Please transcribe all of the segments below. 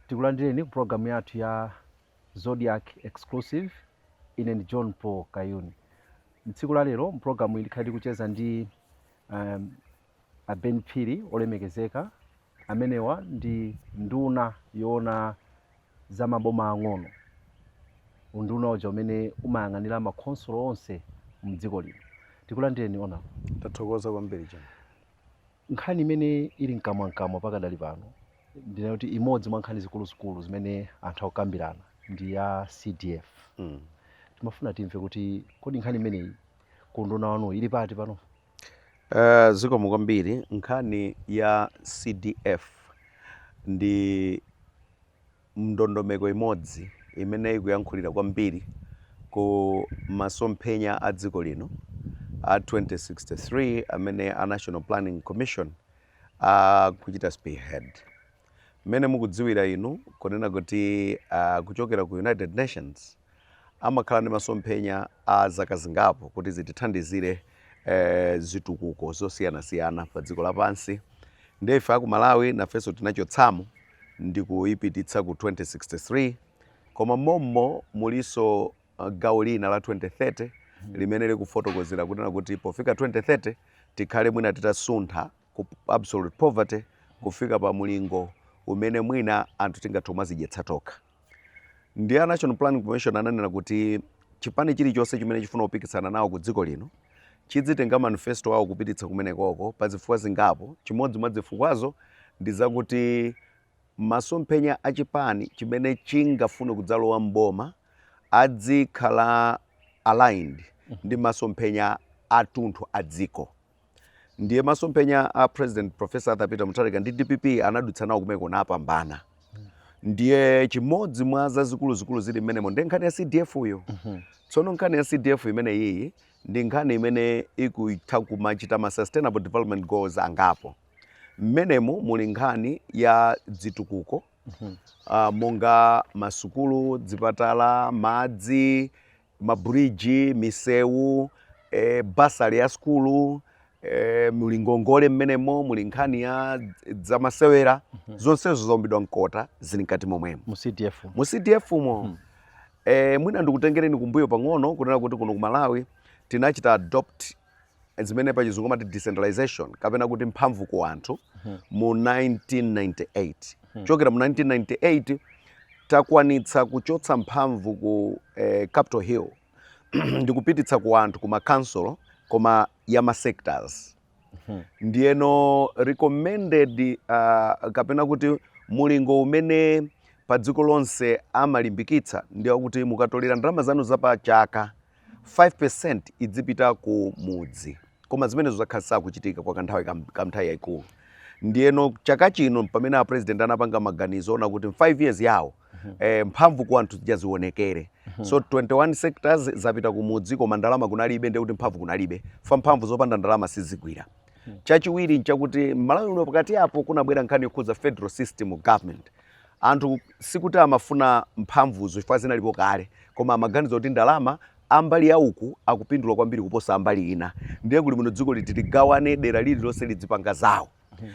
Tikulandireni ku program yathu ya Zodiac Exclusive ine ndi John Paul Kayuni. Mtsiku la lero program ili khali kucheza ndi Ben Phiri olemekezeka amenewa ndi nduna yona za maboma ang'ono. Unduna uja umene umayang'anira makonsolo onse mdziko lino. Tikulandireni ona. Tathokoza kwambiri John. Nkhani imene ili mkamwa pakadali pano ndina kuti imodzi mwa nkhani zikulu zimene anthu akukambirana ndi ya CDF. Timafuna timve kuti kodi nkhani imeneyi kunduna wanu ili pati pano? Zikomo kwambiri. Nkhani ya CDF ndi ndondomeko imodzi imene ikuyankhulira kwambiri ku masomphenya a dziko lino a 2063 amene a National Planning Commission kuchita spearhead. Mene mukudziwira inu kunena kuti kuchokera ku United Nations amakhala ndi masomphenya a zaka zingapo kuti zitithandizire zitukuko zosiyana-siyana pa dziko lapansi. Ndefe aku Malawi nafenso tinachotsamo ndi kuyipititsa ku 2063, koma mommo muliso gawo lina la 2030 limene likufotokozera kunena kuti pofika 2030 tikhale mwina titasuntha ku absolute poverty kufika pa mulingo umene mwina anthu tingathe kudzidyetsa tokha. Ndi a National Planning Commission ananena kuti chipani chilichonse chimene chifuna kupikisana nawo ku dziko lino chidzitenga manifesto wawo kupititsa kumenekoko pa zifukwa zingapo. Chimodzi mwa zifukwazo ndi zakuti masomphenya a chipani chimene chingafune kudzalowa mboma adzikhala aligned ndi masomphenya atunthu a dziko. Ndiye masomphenya a President Professor Arthur Peter Mutharika ndi DPP anadutsa nawo kumeko napambana. Ndiye chimodzi mwa zazikulu zili mmenemo ndi nkhani ya CDF uyo. Tsono nkhani ya CDF imene iyi ndi nkhani imene ikuitha kumachita ma sustainable development goals angapo. Mmenemo muli nkhani ya zitukuko monga masukulu, zipatala, madzi, mabridge, misewu, basali ya skulu, muli ngongole mmenemo, muli nkhani ya zamasewera, zonsezo zombidwa mkota zili nkati momwemo. Mu CDF mo. Mwina ndikutengereni kumbuyo pang'ono kunena kuti kuno ku Malawi tinachita adopt zimene pa chizungu amati decentralization kapena kuti mphamvu ku anthu mu 1998. Chokera mu 1998 takwanitsa kuchotsa mphamvu ku Capitol Hill ndi kupititsa ku anthu ku makansolo koma ya ma sectors. Ndiyeno recommended kapena kuti mulingo umene pa dziko lonse amalimbikitsa ndiye kuti mukatolera ndalama zanu za pa chaka 5% idzipita ku mudzi, koma zimene zakhala kuchitika kwa kanthawi kamnthawi yayikulu. Ndiyeno chaka chino pamene a president anapanga maganizo ona kuti 5 years yawo mphamvu ku anthu zionekere. So 21 sectors zapita ku mudzi koma ndalama kunalibe, ndiye kuti mphamvu kunalibe fa mphamvu zopanda ndalama sizigwira. Chachiwiri nchakuti Malawi uno pakati apo kunabwera nkhani yokhudza federal system government. Anthu sikuti amafuna mphamvuzo chifukwa zinalipo kale, koma amaganizo kuti ndalama ambali ya uku akupindula kwambiri kuposa ambali ina. Ndiye kuli muno dziko litigawane dera lililonse lidzipanga zawo.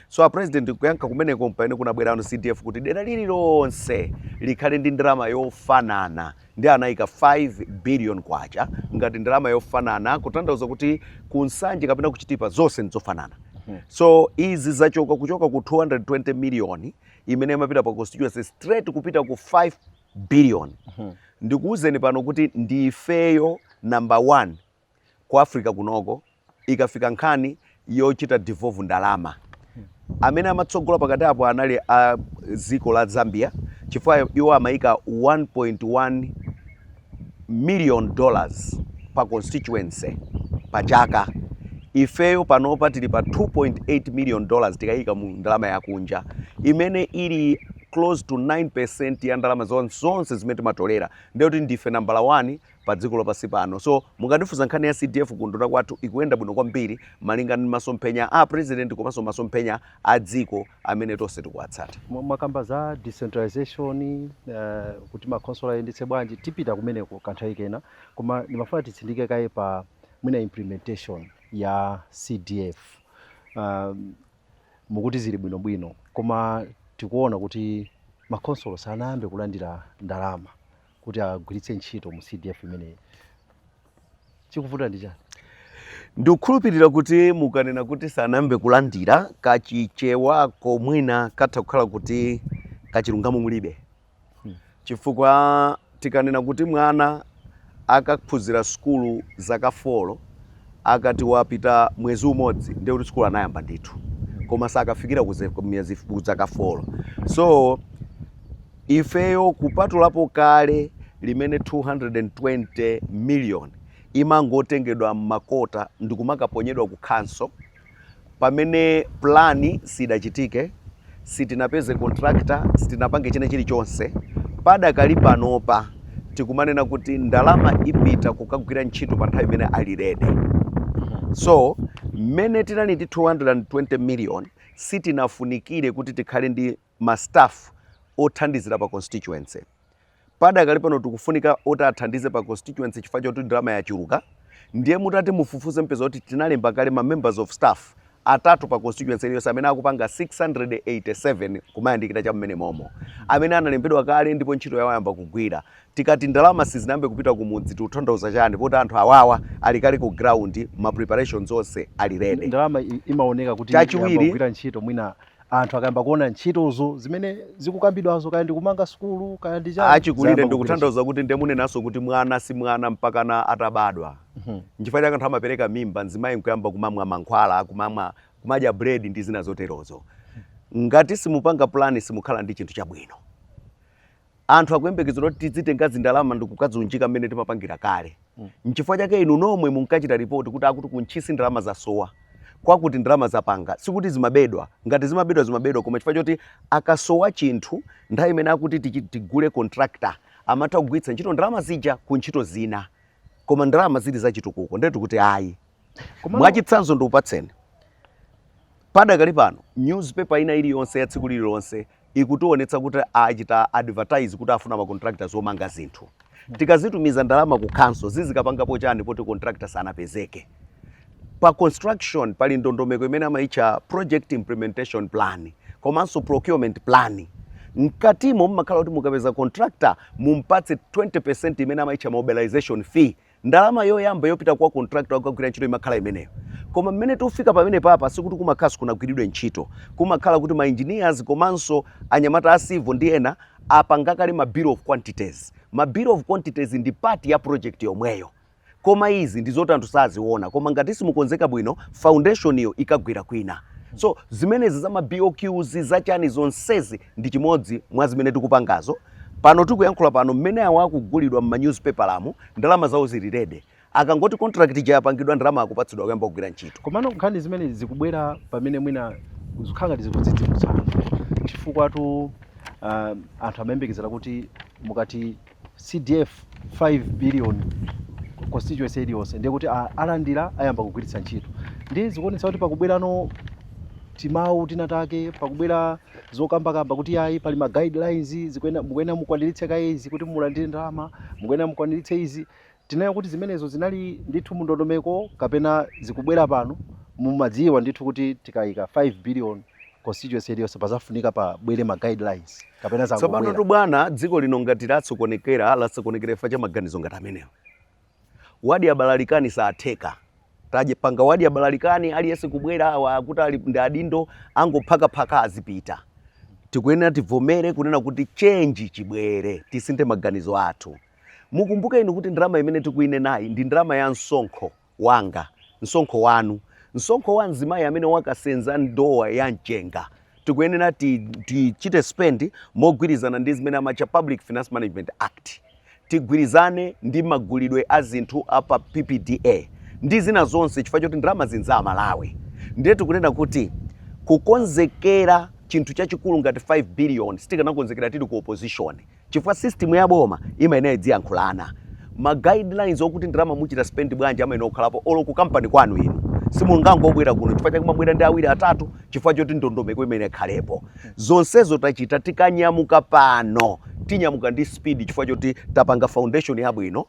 So a president kuyankha kumeneko mpane kunabwera ano CDF kuti dera lililonse likhale ndi ndalama yofanana. Ndi anayika 5 billion kwacha ngati ndalama yofanana kutanthauza kuti kunsanje kapena kuchitipa zonse nzofanana. So izi zachoka kuchoka ku 220 million imene imapita pa constituency straight kupita ku 5 billion. Ndikuwuzeni pano kuti ndi ifeyo number 1 ku Africa kunoko ikafika nkhani yochita devolve ndalama. Amene amatsogola pakati apo anali a dziko la Zambia chifukwa iwo amayika 1.1 million dollars pa constituency pa chaka. Ifeyo panopa tili pa 2.8 million dollars tikayika mu ndalama yakunja imene ili close to 9% ya ndalama zonse zimene timatolera. Ndiye kuti ndife number 1 pa dziko lapansi pano. So mukadifuza nkhani ya CDF kunduna kwathu ikuyenda bwino kwambiri malinga ndi masomphenya a president komanso masomphenya a dziko amene tonse tikuwatsata. Mwakamba za decentralization kuti makonsola ayendetse bwanji tipita kumeneko kanthawi kena, koma ndimafuna titsindike kaye pa mwina implementation ya CDF. Mukuti zili bwinobwino koma tikuona kuti makonsolo sanayambe kulandira ndalama kuti agwiritse ntchito mu CDF imeneyi. Chikuvuta ndi chani? Ndikukhulupirira kuti mukanena kuti sanayambe kulandira kachichewako mwina katha kukhala kuti kachilungamo mulibe. Chifukwa tikanena kuti mwana akaphunzira skulu zaka 4 akati wapita mwezi umodzi ndiye kuti skulu anayamba ndithu, koma sakafikira miyezi zaka 4. So ifeyo kupatulapo kale limene 220 million imangotengedwa makota ndikumakaponyedwa ku council pamene plani sidachitike, sitinapeze contractor, sitinapange chilichonse. Padakali panopa tikumanena kuti ndalama ipita kukagwira ntchito pa nthawi imene ali ready. So mmene tinali ndi 220 million sitinafunikire kuti tikhale ndi ma staff othandizira pa constituency. Padakali pano tikufunika oti athandize pa constituency chifukwa choti ndalama yachuluka. Ndiye mutati mufufuze mpeza kuti tinalemba kale ma members of staff atatu pa constituency iliyonse amene akupanga 687 kumayandikira cha mmene momo, amene analembedwa kale ndipo ntchito yawo yamba kugwira. Tikati ndalama sizinambe kupita kumudzi tikutanthauza chani? Poti anthu awawa ali kale ku ground, ma preparations onse ali ready. Ndalama imaoneka kuti yamba kugwira ntchito mwina anthu akayamba kuona ntchitozo zimene zikukambidwazo kaya ndi kumanga skulu kaya ndi chani. Achikulire ndikutanthauza kuti ndemunenaso kuti mwana si mwana mpaka na atabadwa. Nchifukwa chake anthu amapereka mimba nzimayi nkuyamba kumamwa mankhwala, kumadya bread ndi zina zoterozo. Ngati simupanga plani simukhala ndi chinthu chabwino. Anthu akuyembekezera kuti tizitenga ndalama ndikukadzunjika mmene timapangira kale. Nchifukwa chake inu nomwe munkachita report kuti akuti kunchisi ndalama zasowa. Kwakuti ndalama zapanga sikuti zimabedwa, ngati zimabedwa koma chifukwa choti akasowa chinthu nthawi imene akuti tigule contractor amatha kugwiritsa ntchito ndalama zija ku ntchito zina, koma ndalama zili zachitukuko ndetu kuti ayi. Mwachitsanzo ndikupatseni. Padakali pano newspaper ina iliyonse ya tsiku lililonse ikutionetsa kuti achita advertise kuti afuna ma contractors omanga zinthu. Tikazitumiza ndalama ku council zizikapangapo chani poti contractor sanapezeke. Pa construction pali ndondomeko imene amaitcha project implementation plan komanso procurement plan. Mkatimo mmakhala kuti mukapeza contractor mumpatse 20% imene amaitcha mobilization fee. Ndalama yoyamba yopita kwa contractor akagwira ntchito imakhala imeneyo. Koma mmene tufika pamene papa sikuti kumakhala kunagwiridwe ntchito, kumakhala kuti ma engineers komanso anyamata a civil ndi ena apangakale ma bill of quantities. Ma bill of quantities ndi part ya project yomweyo. Koma izi ndizoti anthu saziona, koma ngati simukonzeka bwino foundation iyo ikagwira kwina. So zimenezi za ma BOQs zachani zonsezi ndi chimodzi mwa zimene tikupangazo. Pano tikuyankhula pano mmene awo akugulidwa mma newspaper lamu ndalama zawo zili ready. Akangoti contract ija yapangidwa ndalama akupatsidwa kuyamba kugwira ntchito. Komano nkhani zimene zikubwera pamene mwina zikukhala ngati zikudzidzimutsa chifukwa anthu amayembekezera kuti mukati CDF 5 billion constituency iliyonse ndiye kuti alandira ayamba kugwiritsa ntchito. Ndi zikuonetsa kuti pakubwerano timawu tinatake, pakubwera zokambakamba kuti ayi pali ma guidelines mukuyena mukwaniritse kaizi kuti mulandire ndalama, mukuyena mukwaniritse izi. Tinayo kuti zimenezo zinali ndithu mu ndondomeko kapena zikubwera pano mumadziwa ndithu kuti tikayika 5 billion constituency iliyonse pazafunika pabwere ma guidelines kapena zakubwera. Tsopano tu bwana dziko lino ngati latsokonekera ifa cha maganizo ngati amenewo. Wadi ya balalikani saatheka. Taje panga wadi ya balalikani aliyese kubwera wakuti ali ndi adindo angophaka azipita. Tikuyenera tivomere kunena kuti change chibwere, tisinthe maganizo athu. Mukumbuke inu kuti ndalama imene tikuinenayi ndi ndalama ya msonkho wanga, msonkho wanu. Msonkho wa mzimayi amene wakasenza ndowa ya mchenga. Tikuyenera tichite spend mogwirizana ndi zimene amacha Public Finance Management Act. Tigwirizane ndi magulidwe a zinthu apa PPDA. Ndi zina zonse chifukwa choti ndalama zinza Malawi. Ndiye tikunena kuti kukonzekera chinthu chachikulu ngati 5 billion sitikanakonzekera tili ku opposition. Chifukwa system ya boma imayenera idziyankhulana. Ma guidelines okuti ndalama muchita spend bwanji amayenera kukhalapo olo ku company kwanu inu. Simungangobwera kuno chifukwa chake mabwera ndi awiri atatu chifukwa choti ndondomeko imene ikhalepo. Zonsezo tachita tikanyamuka pano. Tinyamuka ndi speed chifukwa choti tapanga foundation yabwino.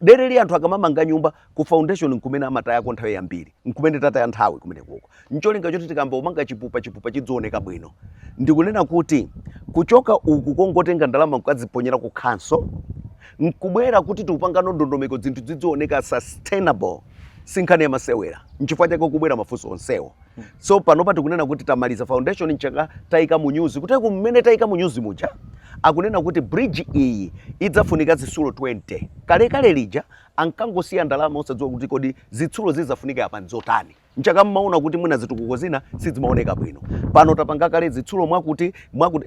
dereli anthu akamamanga nyumba ku foundation nkumene amatayako nthawi yambiri nkumene tataya nthawi kumene kuko ncholinga choti tikamba umanga chipupa chidzooneka bwino. Ndikunena kuti kuchoka uku kongotenga ndalama mukadziponyera ku council nkubwera kuti tikupanga ndondomeko zinthu zidzooneka sustainable sinkhani ya masewera nchifukwa chake kubwera mafunso onsewo. So panopa tikunena kuti tamaliza foundation nchaka tayika mu news kuti kumene tayika mu news muja akunena kuti bridge iyi idzafunika zitsulo 20 kale lija ankangosiya ndalama osadziwa kuti kodi zitsulo zizafunika apa nzotani nchaka mmaona kuti mwina zitukuko zina sizimaoneka bwino. Pano tapanga kale zitsulo mwakuti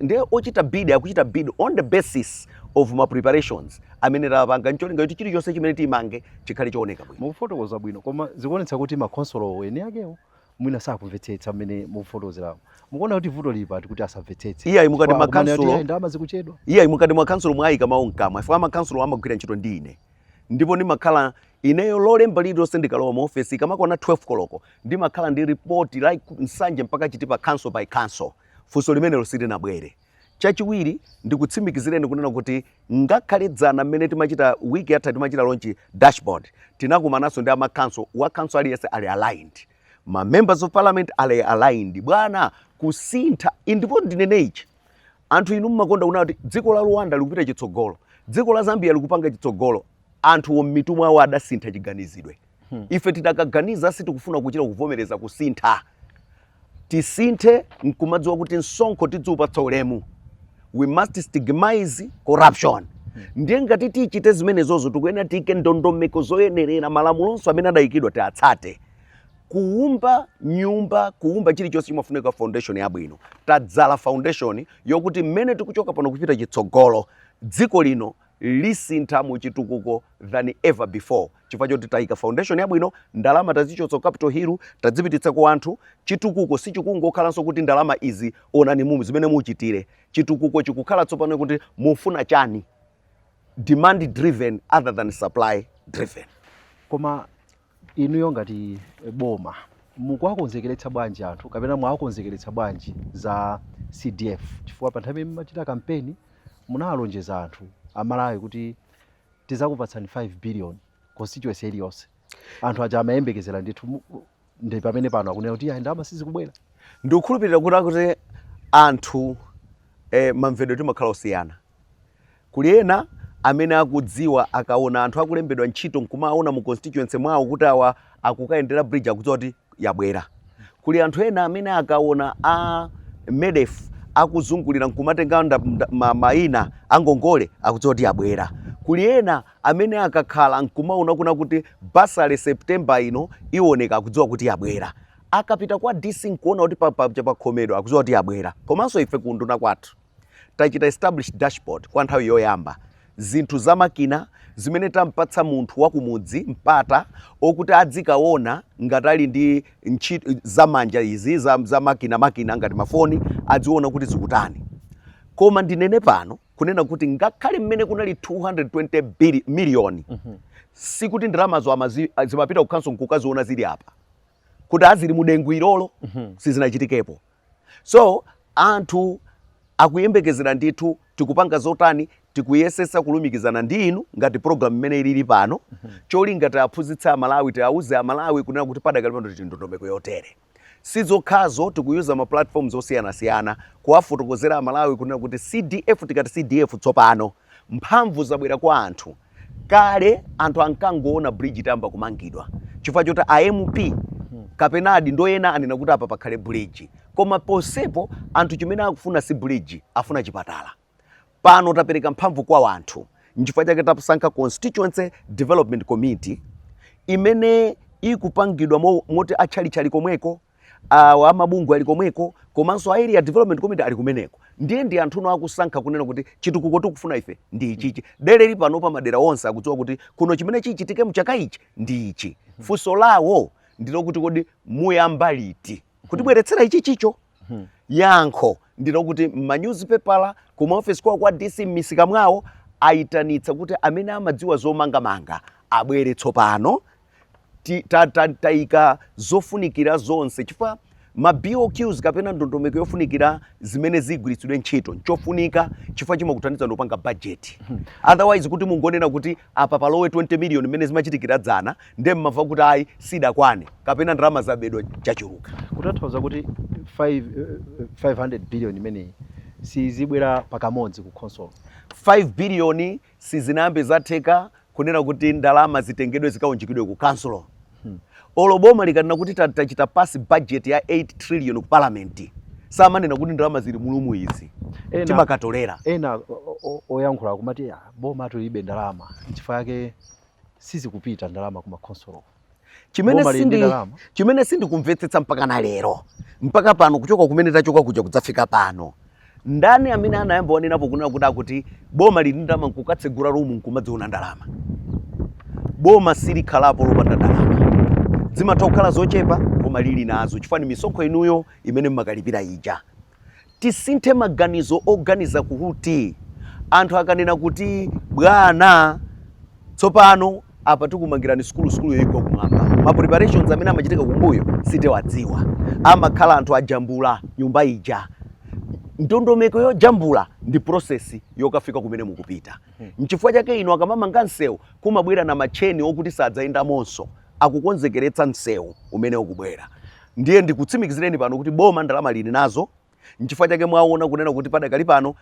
ndiye ochita bid akuchita bid on the basis of my preparations amene tapanga ncholinga kuti chilichonse chimene timange chikhale chooneka bwino. Mukufotokoza bwino koma zikuonetsa kuti makonsolo ene akewo mwina sakumvetsetsa mmene mukufotozerawo. Mukuona kuti vuto lipa kuti asamvetsetse. Iya imukati makansolo ndalama zikuchedwa. Iya imukati makansolo mwayika mawu mkamwa. Ifika makansolo amagwira ntchito ndi ine. Ndipo ndimakhala ineyo lolemba lililonse ndikalowa mu office kamakona 12 koloko ndimakhala ndi report like nsanje mpaka chitipa council by council. Funso limenelo silinabwere. Chachiwiri ndikutsimikizireni kunena kuti ngakhale dzana mmene timachita wiki yatha timachita launch dashboard tinakumanaso ndi ama council wa council aliyese ali aligned. Ma members of parliament ali aligned. Bwana kusintha ndipo ndinenechi anthu inu mmakonda kuna kuti dziko la Rwanda likupita chitsogolo, dziko la Zambia likupanga chitsogolo, anthu omitumwa awo adasintha chiganizidwe. Ife tidakaganiza sitikufuna kuchita kuvomereza kusintha. Tisinthe nkumadziwa kuti msonkho tidziupatsa ulemu. We must stigmatize corruption. Ndiye ngati tichite zimenezozo tikuyenera tiyike ndondomeko zoyenerera malamulonso amene adayikidwa tiatsate. Kuumba nyumba, kuumba chilichonse chimafunika foundation yabwino. Tadzala foundation yokuti mmene tikuchoka pano kupita chitsogolo dziko lino lisintha mu chitukuko than ever before. Chifukwa choti tayika foundation yabwino, ndalama tazichotsa capital hill, tadzipititsa ku anthu, chitukuko sichikungokhalanso kuti ndalama izi onani mumu zimene muchitire. Chitukuko chikukhala tsopano kuti mufuna chani. Demand driven other than supply driven. Koma inuyo ngati boma mukuwakonzekeretsa bwanji anthu kapena mwakonzekeretsa bwanji za CDF chifukwa pa nthawi machita kampeni munalonjeza anthu amalawi kuti tizakupatsani 5 billion constituency iliyonse. Anthu aja amayembekezera ndithu ndi pamene pano akunena kuti ndalama sizikubwera. Ndikukhulupirira kuti anthu mamvedwe timakhala osiyana. Kuli ena amene akudziwa akaona anthu akulembedwa ntchito nkumaona mu constituency mwawo kuti awa akukayendera bridge akudziwa kuti yabwera. Kuli anthu ena amene akaona MEDEF akuzungulira nkumatenga maina angongole akudziwa kuti yabwera. Kuli ena amene akakhala nkumaona kuna kuti basale September ino iwoneka akudziwa kuti yabwera. Akapita kwa DC nkuona kuti pa khomero akudziwa kuti yabwera. Komanso ife kunduna kwathu tachita establish dashboard kwa nthawi yoyamba. Zinthu za makina zimene tampatsa munthu wa kumudzi mpata okuti adzikaona ngati ali ndi ntchito zamanja izi za makina ngati mafoni adziona kuti zikutani. Koma ndinene pano kunena kuti ngakhale mmene kunali 220 million sikuti ndalamazo zimapita ku council nkukaziona zili apa kuti azili mudengu ilolo sizinachitikepo. So anthu akuyembekezera ndithu tikupanga zotani tikuyesesa kulumikizana ndi inu ngati program mmene ilili pano cholinga taphunzitsa amalawi tiauze amalawi kunena kuti padakali pano tili ndondomeko yotere. Sizokhazo tikuyuza ma platforms osiyana-siyana kuwafotokozera amalawi kunena kuti CDF tikati CDF tsopano mphamvu zabwera kwa anthu. Kale anthu ankangoona bridge tamba kumangidwa chifukwa choti AMP kapenadi ndoyena anena kuti apa pakhale bridge. Koma posepo anthu chimene akufuna si bridge, afuna chipatala. Pano tapereka mphamvu kwa anthu. Nchifukwa chake tasankha Constituency Development Committee imene ikupangidwa moti atchalichi komweko, amabungwe ali komweko, komanso Area Development Committee ali kumeneko. Ndi anthu akusankha kunena kuti chitukuko tikufuna ife ndi ichichi. Dereli pano pa madera onse akudziwa kuti kuno chimene chichitike mchaka ichi ndi ichi. Funso lawo ndilo kuti kodi muyamba liti kutibweretsera ichi chicho. Yankho ndilo kuti ma newspaper kuma office kwa DC misika mwawo aitanitsa kuti amene amadziwa zomangamanga abwere tsopano tayika zofunikira zonse chifukwa ma BOQs kapena ndondomeko yofunikira zimene zigwiritsidwe ntchito nchofunika chifukwa chimakuthandiza ndopanga budget. Otherwise kuti mungonena kuti apa palowe 20 million imene zimachitikira dzana ndiye mmava kuti ayi sidakwane kapena ndalama zabedwa chachuluka. Kutanthauza kuti 500 billion imene sizibwera pakamodzi ku console. 5 billion sizinayambe zatheka kunena kuti ndalama zitengedwe zikaunjikidwe ku council. Oloboma likanena kuti tachita pass budget ya 8 trillion ku parliament. Samanena kuti ndalama zili mulumu izi. Timakatolera. Ena oyankhula kumati boma tulibe ndalama. Nchifukwa yake sizikupita ndalama kuma console. Chimene sindi kumvetsetsa mpaka na lero. Mpaka pano kuchoka kumene tachoka kuja kudzafika pano. Ndani amene anayamba wanenapo kunena kuti boma lili ndalama nkukatsegula rumu nkumadziona ndalama. Boma sili khalapo lopanda ndalama. Zimatha kukhala zochepa koma lili nazo chifukwa ni misonkho inuyo imene mmakalipira ija. Tisinthe maganizo oganiza kuti anthu akanena kuti bwana tsopano apa tikumangirani skulu yoyigwa kumwamba. Ma preparations amene amachitika kumbuyo sitewadziwa. Amakhala anthu ajambula nyumba ija. Ndondomeko yojambula ndi process yokafika kumene mukupita. Nchifukwa chake ino akamamanga nsewu kumabwera na macheni okuti sadzayenda monso akukonzekeretsa nsewu umene ukubwera. Ndiye ndikutsimikizireni pano kuti boma ndalama lili nazo. Nchifukwa chake mwaona kunena kuti padakali pano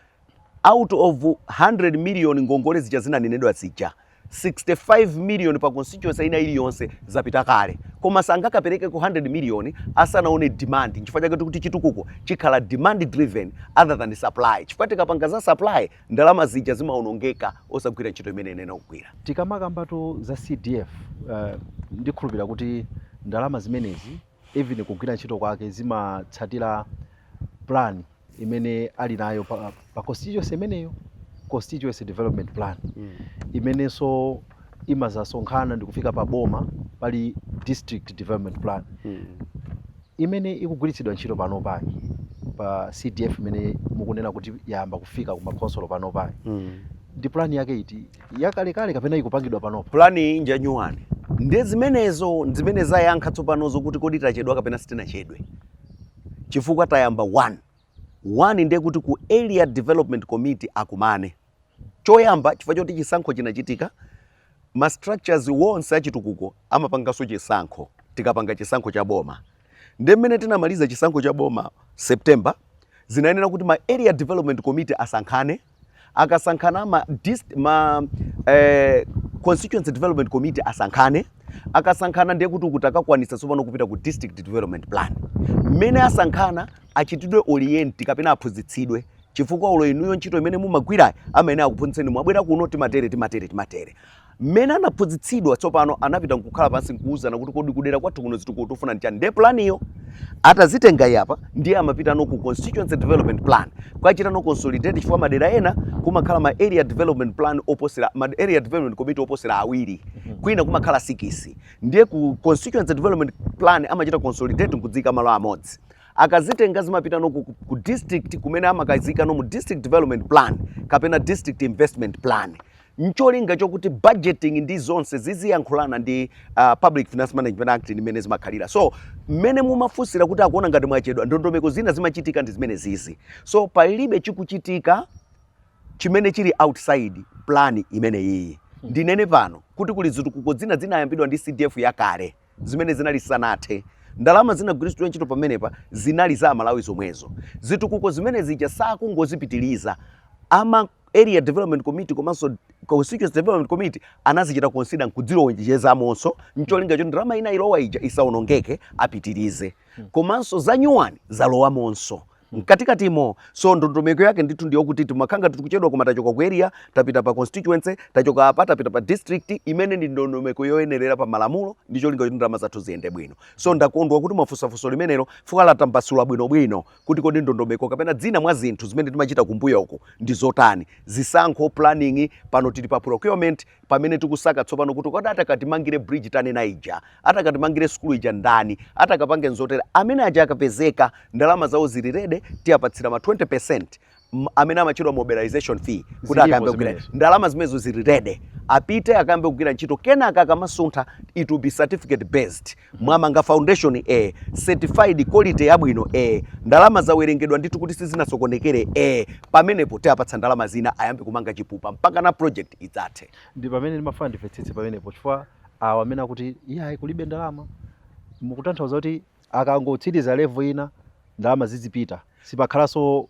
out of 100 million ngongole zija zinanenedwa zija 65 million pa constituency ina iliyonse zapita kale. Koma sangakapereke ku 100 million asanaone demand. Nchifukwa chake kuti chitukuko chikhala demand driven other than supply. Chifukwa tikapanga za supply ndalama zija zimaonongeka osagwira ntchito imene inena kugwira. Tikamakambatu za CDF ndikhulupirira kuti ndalama zimenezi even kugwira ntchito kwake zimatsatira plan imene ali nayo pa constituency imeneyo, constituency development plan. Imenenso imazasonkhana ndikufika pa boma pali district development plan. Imene ikugwiritsidwa ntchito pano pake pa CDF imene mukunena kuti yamba kufika kuma console pano pake. Ndi plan yake iti yakalekale kapena ikupangidwa pano. Plan inja nyuwani. Ndi zimenezo zimene zayankha tsopanozo kuti kodi tachedwa kapena sitinachedwe. Chifukwa tayamba 1 ndiye kuti ku area development committee akumane. Choyamba chifukwa choti chisankho chinachitika ma structures wonse achitukuko amapangaso chisankho. Tikapanga chisankho cha boma ndi mmene tinamaliza chisankho cha boma September zinayenera kuti ma area development committee asankhane. Akasankhana constituency development committee asankhane. Akasankhana ndiye kuti kutakakwanisa tsopano kupita ku district development plan. Mmene asankhana achitidwe orient kapena aphunzitsidwe. Chifukwa ulo inuyo ntchito imene mumagwira amene akuphunzitseni mwabwera kuno timatere. Mmene anaphunzitsidwa tsopano anapita nkukhala pansi nkuuzana kuti kodi kudera kwathu kuno zitukuko tofuna nchani. Ndi plan iyo atazitenga yapa ndiye amapita no ku constituency development plan. Kwachita no consolidate chifukwa madera ena kumakhala ma area development plan oposera ma area development committee oposera awiri. Kwina kumakhala 6. Ndiye ku constituency development plan amachita consolidate nkudzika malo amodzi. Akazitenga zimapita no ku district kumene amakazika no mu district development plan kapena district investment plan. Ncholinga chokuti budgeting ndi zonse ziziyankhulana ndi Public Finance Management Act imene zimakhalira. So mmene mumafusira kuti akuona ngati mwachedwa ndondomeko zina zimachitika ndi zimene zizi. So palibe chikuchitika chimene chili outside plan imene iyi. Ndinene pano kuti kuli zitukuko zina zinayambidwa ndi CDF yakale zimene zinali sanathe. Ndalama zinagwiritsidwa ntchito pamenepa zinali za Malawi zomwezo. Zitukuko zimene zija sakungozipitiliza ama area development committee komanso constituency development committee anazichita consider nkudzilonjeza monso ncholinga cho ndalama ina ilowa ija isaonongeke apitirize. Komanso za nyuwani zalowa monso. Mkatikatimo so ndondomeko yake ndithu ndiyo kuti timakhanga tikuchedwa koma tachoka ku area tapita pa constituency tachoka apa tapita pa district imene ndi ndondomeko yoyenerera pa malamulo ndicho linga kuti ndalama zathu ziyende bwino. So ndakondwa kuti mafusafuso limenelo fuka latambasula bwinobwino kuti kodi ndondomeko kapena dzina mwa zinthu zimene timachita kumbuyo uko ndi zotani. Zisankho planning pano tili pa procurement pamene tikusaka tsopano kuti kodi atakatimangire bridge tani na ija atakatimangire school ija ndani atakapange nzotera amene aja akapezeka ndalama zawo zilirede tiapatsira ma 20% amene amachedwa mobilization fee kuti akambe kugwira ndalama zimezo zilirede apite akambe kugwira ntchito kenaka akamasuntha it will be certificate based mwamanga foundation certified quality yabwino ndalama zawerengedwa ndithu kuti sizinasokonekere pamenepo apatsa ndalama zina ayambe kumanga chipupa mpaka na project idzathe. Ndi pamene ndimafuna ndimvetsetse pamenepo chifukwa awa amene akuti iye kulibe ndalama mukutanthauza kuti akangotsiriza level ina ndalama zizipita sipakhalanso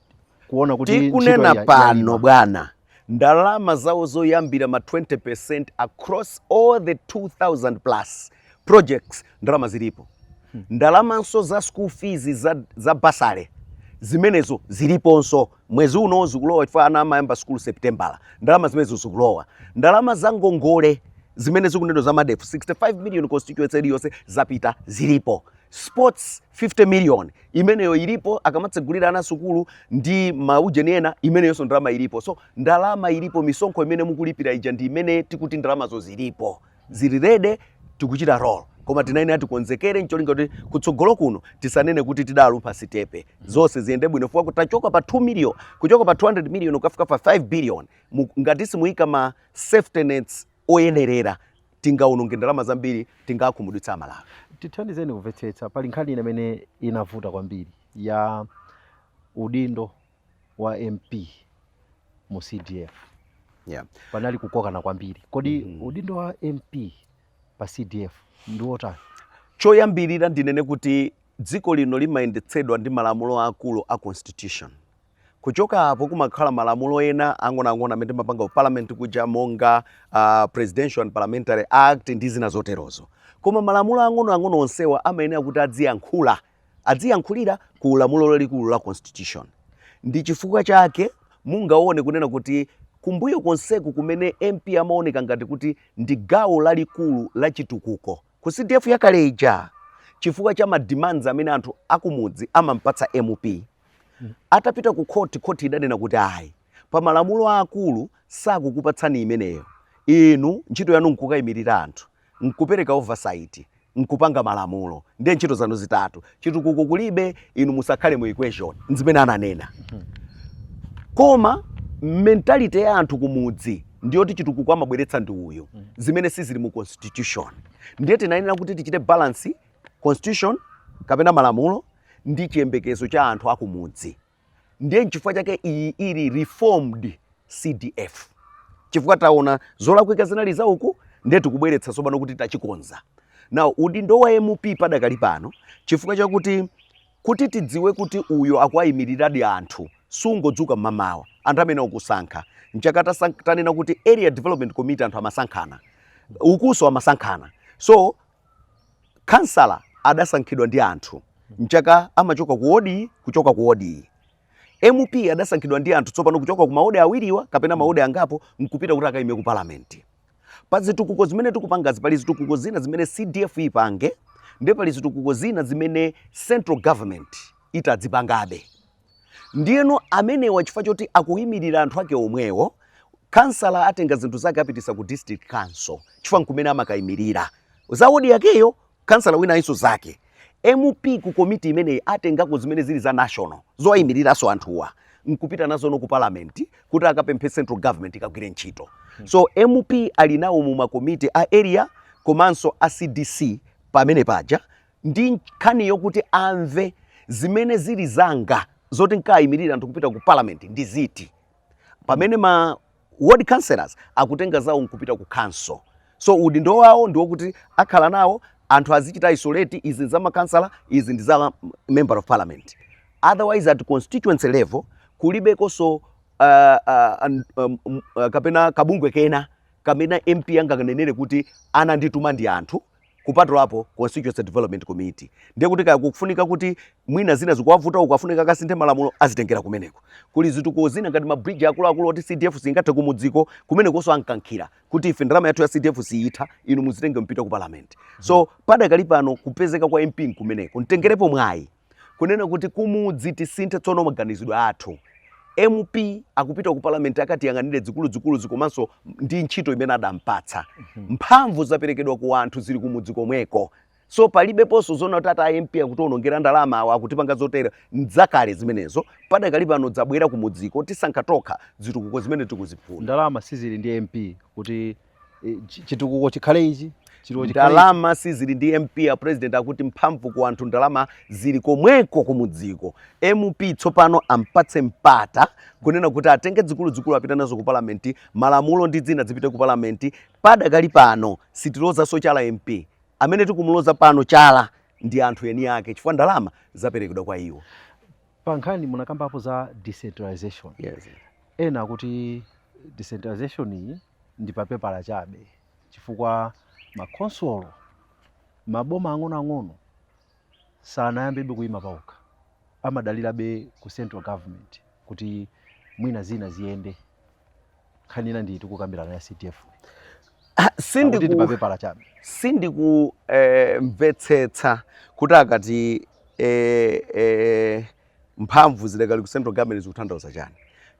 kuona kuti tikunena pano bwana ndalama zawo zoyambira ma 20% across all the 2000 plus projects ndalama zilipo. Ndalamanso za school fees za basale zimenezo ziliponso mwezi uno zikulowa chifukwa ana amayamba school September ndalama zimenezo zikulowa. Ndalama za ngongole zimene zikunena za madefu 65 million constituency iliyonse zapita zilipo. Sports 50 million imeneyo ilipo akamatsegulira ana sukulu ndi maujeni ena imeneyonso ndalama ilipo. So ndalama ilipo misonkho imene mukulipira ija ndi imene tikuti ndalamazo zilipo zilirede tikuchita role koma tinaine atikonzekere ncholinga kuti kutsogolo kuno tisanene kuti tidalumpha sitepe zonse ziyende bwino fuwa kutachoka pa 2 million kuchoka pa 200 million ukafika pa 5 billion ngati simuika ma safety nets oyenerera tingaononge ndalama zambiri tingakhumudwitsa Malawi. Tithandizeni kumvetsetsa pali nkhani imene inavuta kwambiri ya udindo wa MP mu CDF. Panali kukokana kwambiri. Kodi udindo wa MP pa CDF ndi wotani? Choyambirira ndinene kuti dziko lino limayendetsedwa ndi malamulo akulu a constitution. Kuchoka apo kumakhala malamulo ena ang'onoang'ono amene mapanga parliament kuja monga Presidential and Parliamentary Act ndi zina zoterozo. Koma malamulo ang'onoang'ono onsewa amayenera kuti adziyankhulira ku lamulo lalikulu la constitution. Ndi chifukwa chake mungaone kunena kuti kumbuyo konseku kumene MP amaoneka ngati kuti ndi gawo lalikulu la chitukuko ku CDF yakale ija chifukwa cha demands amene anthu akumudzi amampatsa MP. Atapita ku court idanena kuti ayi pa malamulo akulu sakukupatsani imeneyo inu ntchito yanu nkukayimirira anthu nkupereka oversight nkupanga malamulo ndiye ntchito zanu zitatu chitukuko kulibe inu musakhale mu equation nzimene ananena. Koma mentality ya anthu kumudzi ndiyoti chitukuko amabweretsa ndi uyo zimene sizili mu constitution. Ndiye tinayenera kuti tichite balance constitution kapena malamulo ndi chiyembekezo cha anthu akumudzi. Ndiye chifukwa chake ili reformed CDF. Chifukwa taona zolakwika zinali za uku ndiye tikubweretsa tsopano kuti tachikonza. Now udindo wa MP padakali pano chifukwa chakuti kuti tidziwe kuti uyo akuayimirira anthu sungodzuka mmamawa anthu amene ukusankha nchakata tanena kuti area development committee anthu amasankhana ukuso amasankhana. So councillor adasankhidwa ndi anthu nchaka amachoka ku wodi kuchoka ku wodi. MP adasankhidwa ndi anthu tsopano kuchoka ku maode awiriwa kapena maode angapo nkupita kuti akaime ku parliament. Pa zitukuko zimene tikupangazi pali zitukuko zina zimene CDF ipange ndipo pali zitukuko zina zimene central government itadzipangabe. Ndiyeno amenewa chifukwa choti akuyimirira anthu ake omwewo councillor atenga zinthu zake apitisa ku district council chifukwa nkumene amakayimirira za wodi yakeyo councillor wina iso zake. MP ku committee imene atengako zimene zili za national zoyimiriranso anthuwa nkupita nazo no ku parliament kuti akapemphe central government ikagwire ntchito. So MP ali nawo mu makomiti a area komanso a CDC pamene paja ndi nkhani yokuti amve zimene zili zanga zoti nkayimirira anthu kupita ku parliament ndi ziti. Pamene ma ward councillors akutenga zawo nkupita ku council. So udindo wawo ndi wokuti akhala nawo anthu azichita isolate izi za makansala izi ndi za member of parliament. Otherwise at constituency level kulibe koso kapena kabungwe kena kamena MP anganenere kuti anandituma ndi anthu kupatula hapo constituency development committee. Ndiye kuti kufunika kuti mwina zina zikuwavuta ukafunika kasinthe malamulo azitengera kumeneko. Kuli zitukuko zina ngati mabridge akuluakulu oti CDF singathe kumudziko kumene koso ankankhira kuti ife ndalama yathu ya CDF siyitha inu muzitenge mpita ku parliament. So padakali pano kupezeka kwa MP nkumeneko ntengerepo mwayi kunena kuti kumudzi tisinthe tsono maganizidwe athu. MP akupita ku parliament akati yang'anire zikulu zikomanso ndi ntchito imene adampatsa. Mphamvu zaperekedwa ku anthu zili kumudzi komweko. So palibe poso zona tata MP akutonongera ndalama awa akutipanga zotera ndzakale zimenezo padakali pano dzabwera kumudziko tisankha tokha zitukuko zimene tikuzifuna. Ndalama sizili ndi MP kuti chitukuko chikhale ichi ndalama sizili ndi MP ya president akuti mphamvu ku anthu ndalama zili komweko kumudziko. MP tsopano ampatse mpata kunena kuti atenge zikuluzikulu apita nazo ku parliament, malamulo ndi dzina zipite ku parliament. Padakali pano sitiloza so chala MP amene tikumuloza pano chala ndi anthu eni yake chifukwa ndalama zaperekedwa kwa iwo. Pankhani munakambapo za decentralization. Yes. Ena kuti decentralization iyi ndi papepala chabe chifukwa makonsolo maboma ang'ono sanayambebe kuyima pauka, amadalirabe ku central government kuti mwina zina ziyende. Khanina ndi tikukambirana ya CTF sindiku mvetsetsa kuti akati mphamvu zilekali ku central government zikutanthauza chani.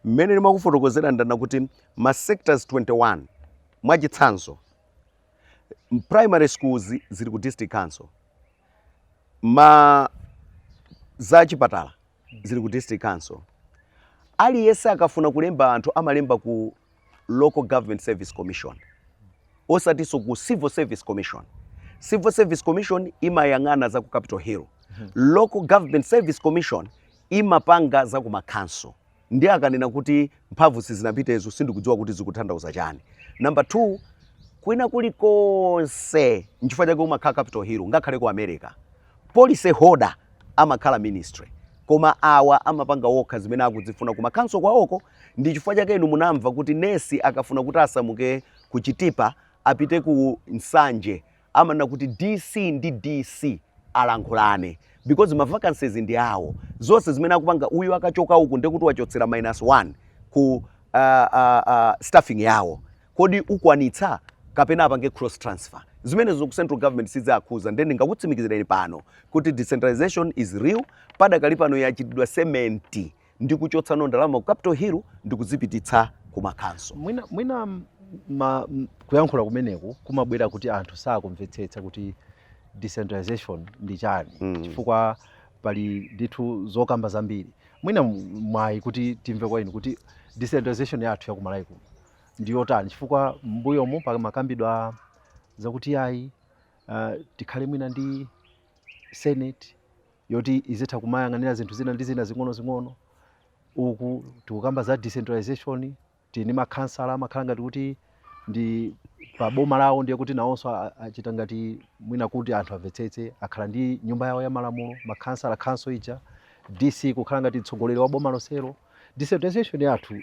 Mmene ndimakufotokozera ndana kuti ma sectors 21 mwachitsanzo primary schools zili ku district council, ma za chipatala zili ku district council. Aliyense akafuna kulemba anthu amalemba ku local government service commission, osatiso ku civil service commission. Civil service commission imayang'ana za ku Capitol Hill. Local government service commission imapanga za ku makanso. Ndi akanena kuti mphamvu sizinapita izo sindikudziwa kuti zikutanthauza chani. Number 2, kwina kulikonse nchifukwa chake umakhala Capitol Hill ngakhale ku America policy holder amakhala ministry, koma awa amapanga wokha zimene akudzifuna ku makanso kwawoko. Ndi chifukwa chake inu munamva kuti nesi akafuna kuti asamuke ku Chitipa apite ku Nsanje amana kuti DC ndi DC alankhulane because ma vacancies ndi awo. Zonse zimene akupanga uyu akachoka uku ndekuti wachotsera -1 ku staffing yawo. Kodi ukwanitsa kapena apange cross transfer zimene zo ku central government sizakhuza. Ndeni ngakutsimikizireni pano kuti decentralization is real. Padakali pano yachitidwa cement ndi kuchotsa ndalama ku Capitol Hill ndi kuzipititsa ku makanso. Mwina kuyankhula kumeneku kumabwera kuti anthu sakumvetsetsa kuti decentralization ndi chani. Chifukwa pali ndithu zokamba zambiri. Mwina mwayi kuti timve kwa inu kuti decentralization yathu ya kumalawi kuno ndiyo tani, chifukwa mbuyomu pamakambidwa zakuti ayi tikhale mwina ndi senate yoti izitha kumayang'anira zinthu zina ndi zina zing'ono. Uku tikukamba za decentralization tini makhansala amakhala ngati kuti ndi pa boma lawo, ndiye kuti nawonso achita ngati mwina kuti anthu amvetsetse akhala ndi nyumba yawo ya malamulo. Makhansala council ija DC kukhala ngati mtsogoleri wa boma lonselo. Decentralization yathu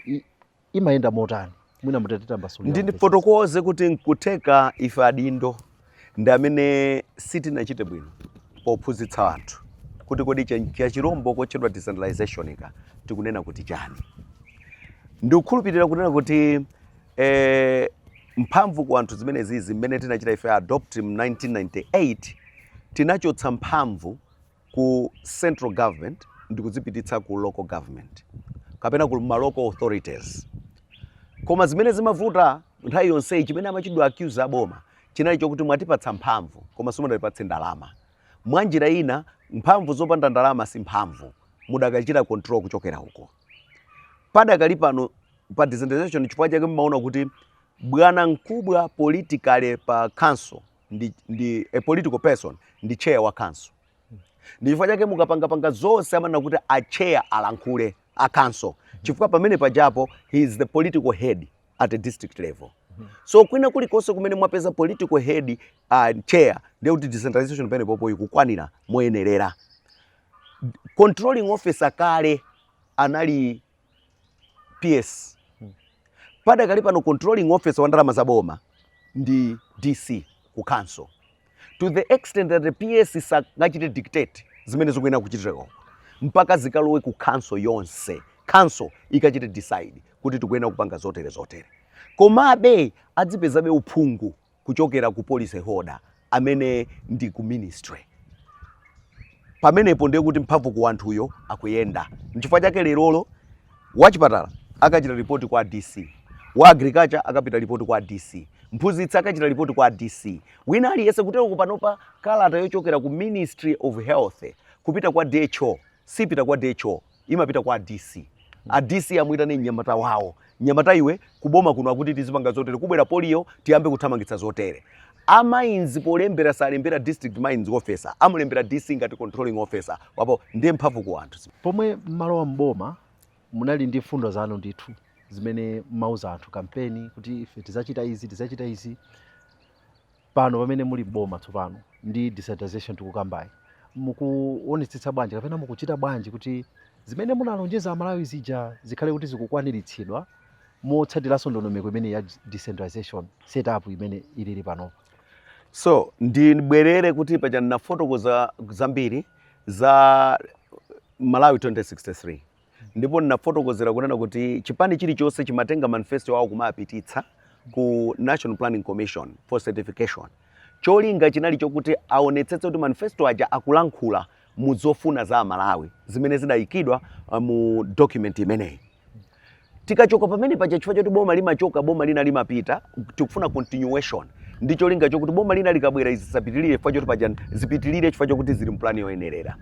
imayenda motani? Mwina mutatita mbasuli ndi fotokoze kuti nkutheka ife adindo ndi amene sitinachite bwino pophunzitsa anthu kuti kodi cha chirombo kochedwa decentralization ika tikunena kuti chani. Ndikukhulupirira kunena kuti mphamvu ku anthu zimene zizi mmene tinachita ife adopt mu 1998 tinachotsa mphamvu ku central government ndi kuzipititsa ku local government kapena ku local authorities. Koma zimene zimavuta nthawi yonse chimene amachidwa accuse aboma chinali chokuti mwatipatsa mphamvu koma simunatipatse ndalama. Mwanjira ina mphamvu zopanda ndalama si mphamvu, mudakachita control kuchokera huko. Padakali pano pa decentralization chifukwa chake mmaona kuti bwana mkubwa politically pa council ndi a political person ndi chair wa council. Ndi chifukwa chake mukapanga zonse amana kuti a chair alankhule a council chifukwa pamene pajapo he is the political head at a district level. So kwina kulikonse kumene mwapeza political head chair ndiye kuti decentralization pene popo ikukwanira moyenerera. Controlling officer kale anali PS. Padakali pano controlling officer wa ndalama za boma ndi DC ku council. To the extent that the PS ngachite dictate zimene zikuyenera kuchitika mpaka zikalowe ku council yonse. Council ikachite decide kuti tikuyenera kupanga zotere. Komabe adzipezabe uphungu kuchokera ku policy holder amene ndi ku ministry. Pamenepo ndiye kuti mphamvu ku anthuyo akuyenda. Nchifukwa chake lerolo wachipatala akachita report kwa DC, wa agriculture akapita report kwa DC, mphunzitsi akachita report kwa DC. Wina aliyense kutero kupanopa kalata yochokera ku Ministry of Health kupita kwa DHO, sipita kwa DHO, imapita kwa DC. A DC amwitane mnyamata wawo nyamata iwe kuboma kuno akuti tizipanga zotere kubwera polio tiyambe kuthamangitsa zotere. Amainzi polembera salembera district mines officer amulembera DC ngati controlling officer wapo ndiye mphamvu ku anthu. Pomwe mmalo wa mboma munali ndi fundo zanu ndithu zimene mauza anthu kampeni kuti ife tizachita izi pano pamene muli boma tsopano ndi decentralization tikukambayi mukuonetsetsa bwanji kapena mukuchita bwanji kuti zimene munalonjeza Amalawi zija zikhale kuti zikukwaniritsidwa motsatiranso ndondomeko imene ya decentralization setup imene ilili pano? So ndibwerere kuti paja ndinafotokoza zambiri za Malawi 2063 ndipo ndinafotokozera kunena kuti chipani chilichonse chimatenga manifesto wawo kumapititsa ku National Planning Commission for certification. Cholinga chinali chokuti aonetsetse kuti manifesto aja akulankhula muzofuna za Malawi zimene zidayikidwa mu document imeneyi. Tikachoka pamene paja chifukwa choti boma limachoka boma lina limapita tikufuna continuation. Ndicho linga chokuti boma lina likabwera izisapitilire chifukwa choti paja zipitilire chifukwa chokuti zili mplani yoyenerera.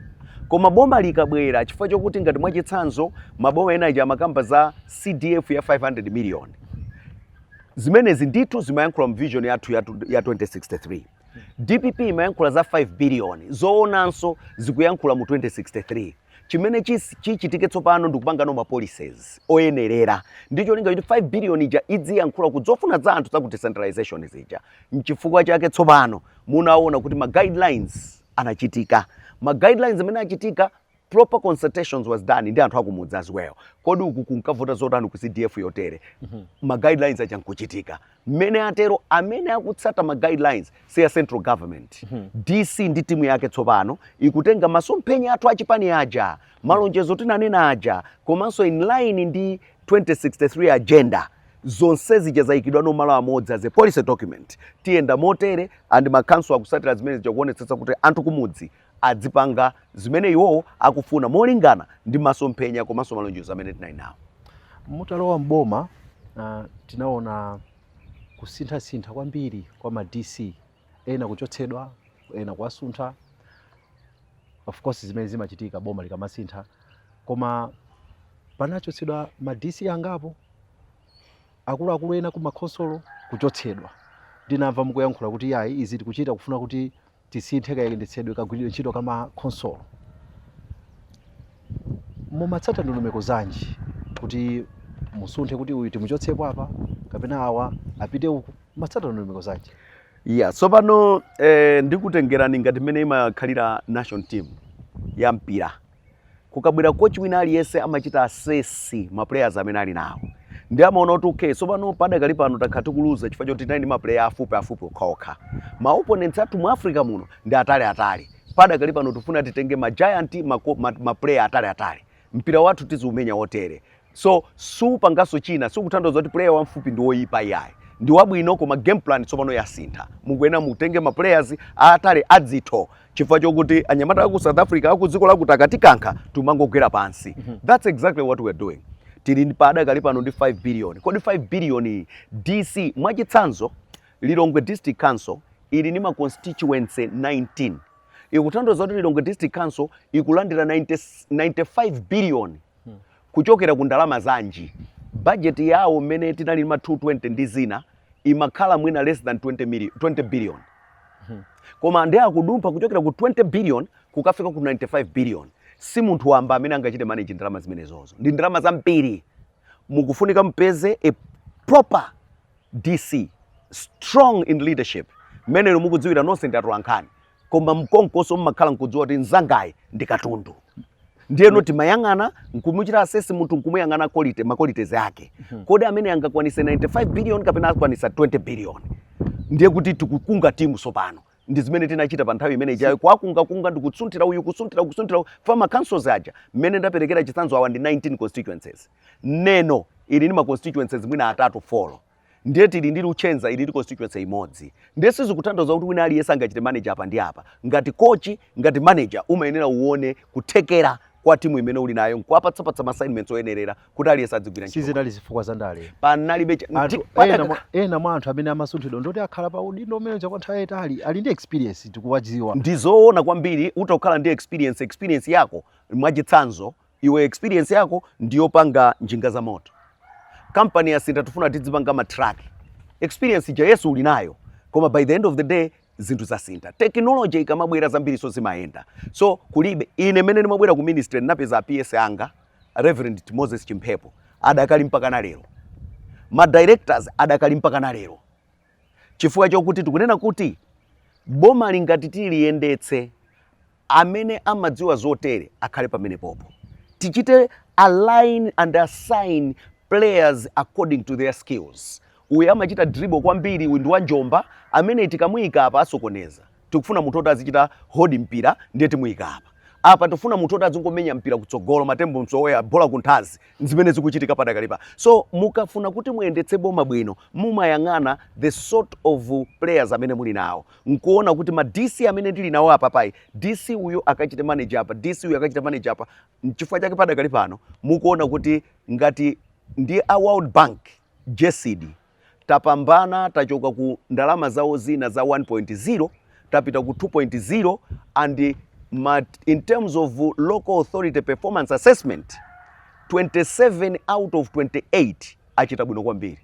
Koma boma likabwera chifukwa chokuti ngati mwachitsanzo maboma ena aja amakamba za CDF ya 500 million. Zimenezi ndithu zimayankhula vision yathu ya 2063. DPP imayankhula za 5 billion zoonanso zikuyankhula mu 2063. Chimene chichitike tsopano ndikupanga ma policies oyenerera. Ndicho linga kuti 5 billion ija idziyankhula kudzofuna za anthu za ku decentralization zija. Nchifukwa chake tsopano munaona kuti ma guidelines anachitika. Ma guidelines amene achitika proper consultations was done ndi anthu akumudzi as well. Kodi uku kunkavota zotani ku CDF yotere. Ma guidelines aja nkuchitika. Mmene atero amene akutsata ma guidelines say central government. DC ndi timu yake tsopano ikutenga masomphenya athu achipani aja, malonjezo tinanena aja, komanso in line ndi 2063 agenda. Zonse zija zayikidwa no malo amodzi as a policy document. Tiyenda motere and ma council akusatira zimene zikuonetsetsa kuti anthu kumudzi adzipanga zimene iwo akufuna molingana ndi masomphenya komanso malonjezo amene tinali nawo. Mutalowa mboma tinaona kusintha kwambiri kwa ma DC, ena kuchotsedwa, ena kuwasuntha. Of course zimene zimachitika boma likamasintha, koma panachotsedwa ma DC angapo, akuluakulu ena ku makhonsolo kuchotsedwa. Ndinamva mukuyankhula kuti yayi izi tikuchita kufuna kuti tisinthe kayendetsedwe kagwiridwe ntchito kama khonsolo. Mumatsata ndondomeko zanji kuti musunthe kuti uyu timuchotsepo apa kapena awa apite uku, matsata ndondomeko zanji? Yeah, so pano ndikutengerani ngati mmene imakhalira national team ya mpira. Kukabwera coach wina aliyense amachita assess ma players amene ali nawo. Ndi amaona kuti okay, so pano padakali pano takhati kuluza chifukwa choti tinali ndi ma player afupi okhaokha. Ma opponents athu mu Africa muno ndi atali. Padakali pano tifuna titenge ma giant ma player atali. Mpira wathu tiziumenya wotere. So supangaso china sikutanthauza kuti player wamfupi ndi woyipa iyayi. Ndi wabwino koma game plan tsopano yasintha. Mukuyena mutenge ma players atali adzitho chifukwa chokuti anyamata aku South Africa aku dziko la kutakatikanga tumangogwera pansi. That's exactly what we're doing. Tili padakali pano ndi 5 billion. Kodi 5 billion DC mwachitsanzo Lilongwe District Council ili ni ma constituency 19. Ikutanthauza kuti Lilongwe District Council ikulandira 95 billion kuchokera ku ndalama zanji. Budget yawo mmene tinali ma 220 ndi zina imakhala mwina less than 20 billion. Koma ndi akudumpha kuchokera ku 20 billion kukafika ku 95 billion. Si munthu wamba amene angachite manage ndalama zimenezozo. Ndi ndalama zambiri. Mukufunika mpeze a proper DC, strong in leadership. Mmene mukudziwira nonse ndi atolankhani. Koma mkonkoso mmakhala nkudziwa kuti nzangayi ndi katundu. Ndiye noti mayang'ana nkumuchita assess munthu nkumuyang'ana ma qualities yake. Kodi amene angakwanise 95 billion kapena akwanisa 20 billion. Ndiye kuti tikukunga timu sopano. Ndi zimene tinachita pa nthawi imene ijayo kwakunga ndikutsunthira uyu kusunthira fama councils aja mmene ndaperekera chitsanzo awa ndi 19 constituencies. Neno ili ni ma constituencies mwina atatu 4. Ndiye tili ndi Luchenza ili ndi constituency imodzi. Ndiye sizikutanthauza kuti wina aliyense angachite manager apa ndi apa. Ngati coach, ngati manager umayenera uone kuthekera kwa timu imene uli nayo nkwapatsa ma assignments oyenerera kuti aliyense adzigwira ntchito. Sizinali zifukwa za ndale. Panalibe ena mwa anthu amene amasunthidwa ndoti akhala pa udindo umene kwa nthawi yayitali ali ndi experience tikuwadziwa. Ndizoona kwambiri utakhala ndi experience yako mwachitsanzo iwe experience yako ndiyo panga njinga za moto. company yasinta tufuna tizipanga matrack experience ja Yesu ulinayo koma by the end of the day zinthu zasinta technology ikamabwera zambiri so zimayenda so kulibe ine mene nimabwera ku ministry napeza PS anga Reverend Moses Chimphepo adakali mpaka na lero ma directors adakali mpaka na lero chifukwa chokuti tikunena kuti boma lingati liyendetse amene amadziwa zotere akhale pamene popo tichite align and assign players according to their skills uyu amachita dribble kwambiri uyu ndi wa Njomba amene tikamuyika apa asokoneza tikufuna munthu oti azichita hodi mpira ndiye timuyika apa tifuna munthu oti azingomenya mpira kutsogolo matembo msoweya bola kunthazi zimene zikuchitika padakalipa so mukafuna kuti muyendetse boma bwino mumayang'ana the sort of players amene muli nawo nkuona kuti ma DC amene tili nawo apa pai DC uyo akachite manager apa DC uyo akachite manager apa chifukwa chake padakali pano mukuona kuti ngati ndi a World Bank JCD tapambana tachoka ku ndalama zawo zina za 1.0 tapita ku 2.0 and in terms of local authority performance assessment 27 out of 28 achita bwino kwambiri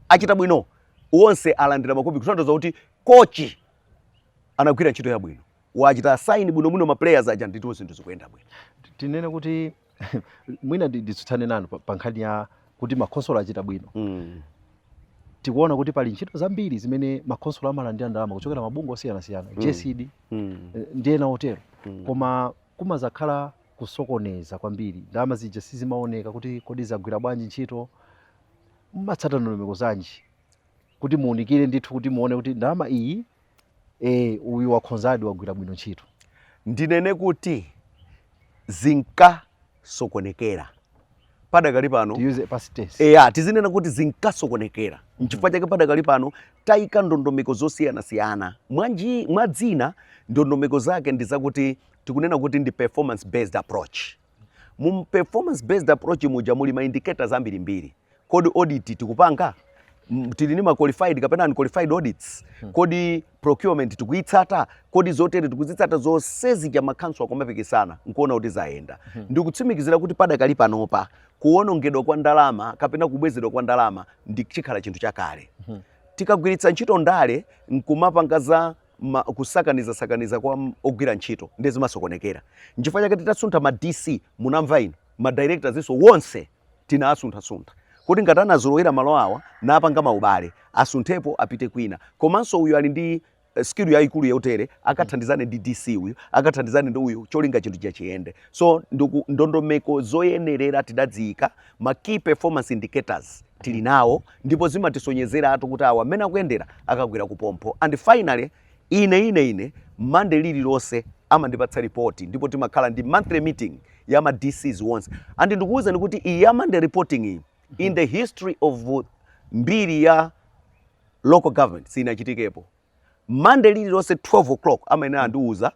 achita bwino wonse alandira makopi kutanthauza kuti kochi anagwira ntchito ya bwino wachita assign bwino ma players aja ndithu zinthu zikuyenda bwino tinene kuti mwina nditsutsane nanu pa nkhani ya kuti makonsolo achita bwino tikuona kuti pali ntchito zambiri zimene makonsolo amalandira ndalama kuchokera mabungwe osiyanasiyana JCD ndiye na hotelo koma kumazakhala kusokoneza kwambiri ndalama zija sizimaoneka kuti kodi zagwira bwanji ntchito mumatsata ndondomeko zanji kuti muunikire ndithu kuti muone kuti ndalama iyi uyu wakhonzadi wagwira bwino ntchito ndinene kuti zinkasokonekera padakali pano tizinena kuti zinkasokonekera nchifukwa chake padakali pano tayika ndondomeko zosiyanasiyana mwadzina ndondomeko zake ndi zakuti tikunena kuti ndi performance based approach mu performance based approach muja muli ma indicators ambirimbiri kodi audit tikupanga tili ni ma qualified kapena unqualified audits kodi procurement tikuyitsata kodi zotere tikuzitsata zonsezi ja makhanso akomapikisana nkuona kuti zayenda ndikutsimikizira kuti padakali panopa kuwonongedwa kwa ndalama kapena kubwezedwa kwa ndalama ndi chikhala chinthu chakale tikagwiritsa ntchito ndale nkumapanga za kusakaniza kwa ogwira ntchito ndezi masokonekera nchifukwa chake titasuntha ma DC munamva ino ma directors iso wonse tina asuntha kuti ngati anazolowera malo awa napanga maubale asunthepo apite kwina komanso uyu ali ndi skill yayikulu yotere akathandizane ndi DC uyu akathandizane ndi uyu cholinga chinthu chachiyende so ndondomeko zoyenerera tidadzika ma key performance indicators tili nawo ndipo zimatisonyezera atu kuti awa amene akuyendera akagwira kupompo and finally ine Monday lililonse amandipatsa report ndipo timakhala ndi monthly meeting ya ma DCs once and ndikuwuzani kuti iyi ya Monday reporting iyi in the history of mbiri ya local government sinachitikepo Monday lililonse 12 o'clock amene andiuza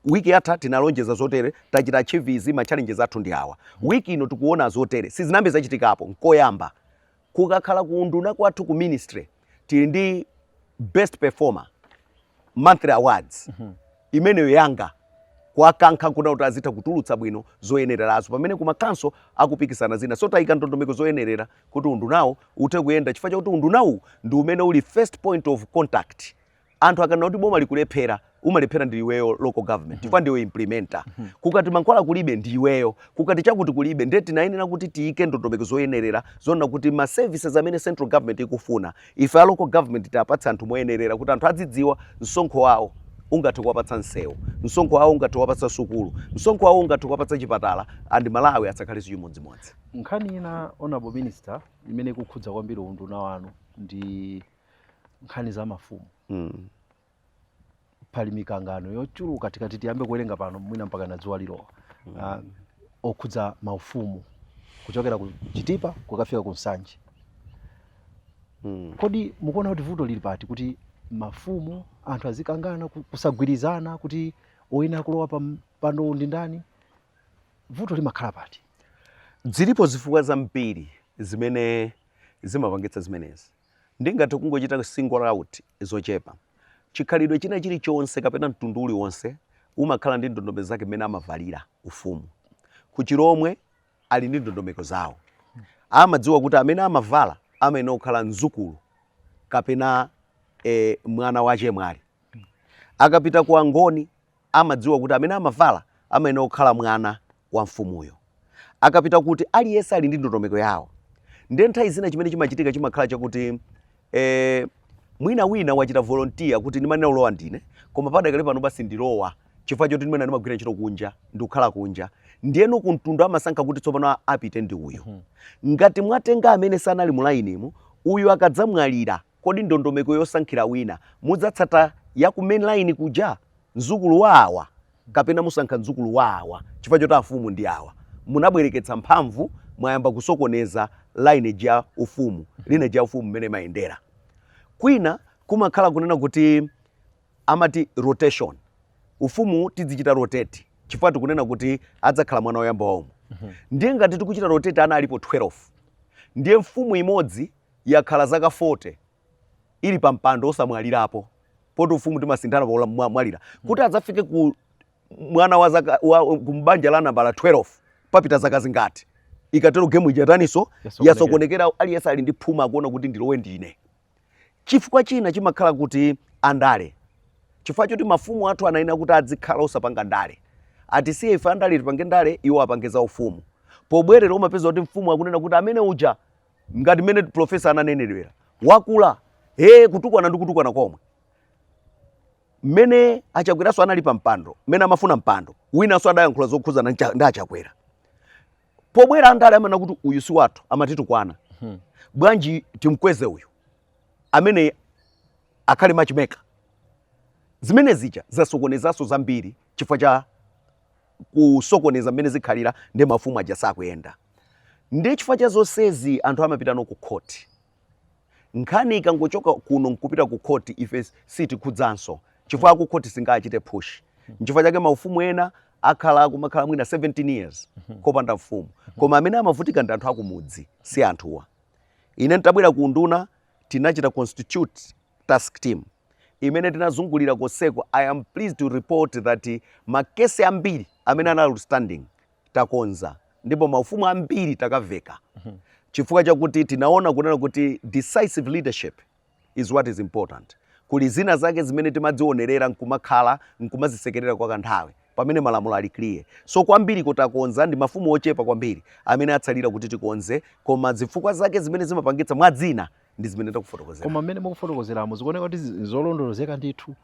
wiki yatha tinalonjeza zotere tachita achieve ma challenges athu ndi awa wiki ino tikuona zotere sizinambe zachitikapo nkoyamba kukakhala kuunduna kwathu ku ministry tili ndi best performer monthly awards imeneyo yanga kwakankha kuna kuti azitha kutulutsa bwino zoyenererazo pamene kumakhanso akupikisana zina so tayika ndondomeko zoyenerera kuti undunawo uthe kuyenda chifukwa chakuti undunawu ndi umene uli first point of contact anthu akanena kuti boma likulephera umalephera ndi iweyo local government chifukwa ndiwe implementer kukati mankhwala kulibe ndi iweyo kukati chakuti kulibe ndiye tinayenera kuti tiyike ndondomeko zoyenerera zona kuti ma services amene central government ikufuna ife a local government tapatsa anthu moyenerera kuti anthu azidziwa msonkho wawo ungathe kuwapatsa nsewu msonkho wawo ungathe kuwapatsa sukulu msonkho wawo ungathe kuwapatsa chipatala and Malawi asakhale chimodzimodzi nkhani ina honorable minister imene kukhudza kwambiri unduna wanu ndi nkhani za mafumu pali mikangano yochuluka tikati tiyambe kuwerenga pano mwina mpaka na dzuwa lilowa okhudza maufumu kuchokera ku Chitipa kukafika ku Nsanje kodi mukuona kuti vuto lili pati kuti mafumu anthu azikangana kusagwirizana kuti oyina kulowa pano ndi ndani vuto limakhala pati zilipo zifukwa zambiri zimene zimapangitsa zimenezi ndingathe kungochita single out zochepa chikhalidwe china chilichonse kapena mtundu uliwonse umakhala ndi ndondomeko zake mmene amavalira ufumu kuchiromwe ali ndi ndondomeko zawo amadziwa kuti amene amavala amene okhala mzukulu kapena mwana wache mwali. Akapita ku angoni amadziwa kuti amene amavala amene okhala mwana wa mfumuyo. Akapita kuti aliyense ali ndi ndondomeko yawo. Ndiye nthawi zina chimene chimachitika chimakhala chakuti mwina wina wachita volunteer kuti ndimanena ulowa ndine, koma padakale pano basi ndilowa chifukwa choti ndimene ndimagwira ntchito kunja ndikukhala kunja. Ndiyeno kumtundu amasankha kuti tsopano apite ndi uyo. Ngati mwatenga amene sanali mu line uyu akadzamwalira, kodi ndondomeko yosankhira wina mudzatsata ya ku main line kuja mzukulu wa awa kapena musankha mzukulu wa awa chifukwa choti afumu ndi awa. Munabwereketsa mphamvu, mwayamba kusokoneza line ya ufumu, line ya ufumu mmene mayendera. Kwina kumakhala kunena kuti amati rotation. Ufumu tidzichita rotate chifukwa tikunena kuti adzakhala mwana woyamba wa umu. Ndiye ngati tikuchita rotate ana alipo 12. Ndiye mfumu imodzi yakhala zaka 40 ili pa mpando osamwalirapo. Poti ufumu timasinthana pa mwalira. Kuti adzafike ku mwana wa zaka kumbanja la nambala 12 papita zaka zingati. Ikatero game ijataniso yasokonekera aliyense ali ndi phuma akuona kuti ndilowe ndine. Chifukwa china chimakhala kuti andale. Chifukwa choti mafumu athu anaina kuti adzikhala osapanga ndale. Ati siye ife andale tipange ndale, iwo apangeza ufumu. Pobwerera umapeza kuti mfumu akunena kuti amene uja ngati mene profesa ananenedwera wakula kutukwana ndi kutukwana komwe. Mene achakweraso anali pa mpando, mene amafuna mpando, wina so adayankhula zokhuzana ndi achakwera. Pobwera andale amana kuti uyu si wathu amatitukwana. Bwanji timkweze uyu amene akhale matchmaker. Zimene zija zasokonezaso zambiri chifukwa cha kusokoneza mmene zikhalira ndi mafumu aja sakuyenda. Ndi chifukwa cha zonsezi anthu amapita no ku court. Nkhani ikangochoka kuno nkupita ku court ife sitikhudzanso chifukwa ku court singachite push. Nchifukwa chake maufumu ena akhala kumakhala mwina 17 years kopanda mfumu. Koma amene amavutika ndi anthu akumudzi, si anthuwa. Ine ntabwera ku nduna tinachita constitute task team imene tinazungulira koseko. I am pleased to report that makesi ambiri amene anali outstanding takonza, ndipo maufumu ambiri takaveka. Chifukwa chakuti tinaona kunena kuti decisive leadership is what is important. Kuli zina zake zimene timadzionerera nkumakhala nkumazisekerera kwa kanthawi pamene malamulo ali clear. So kwambiri kutakonza ndi mafumu ochepa kwambiri amene atsalira kuti tikonze, koma zifukwa zake zimene zimapangitsa mwadzina ndi zimene takufotokozera. Koma mmene mukufotokozeramo zikuoneka kuti zolondolozeka ndithu.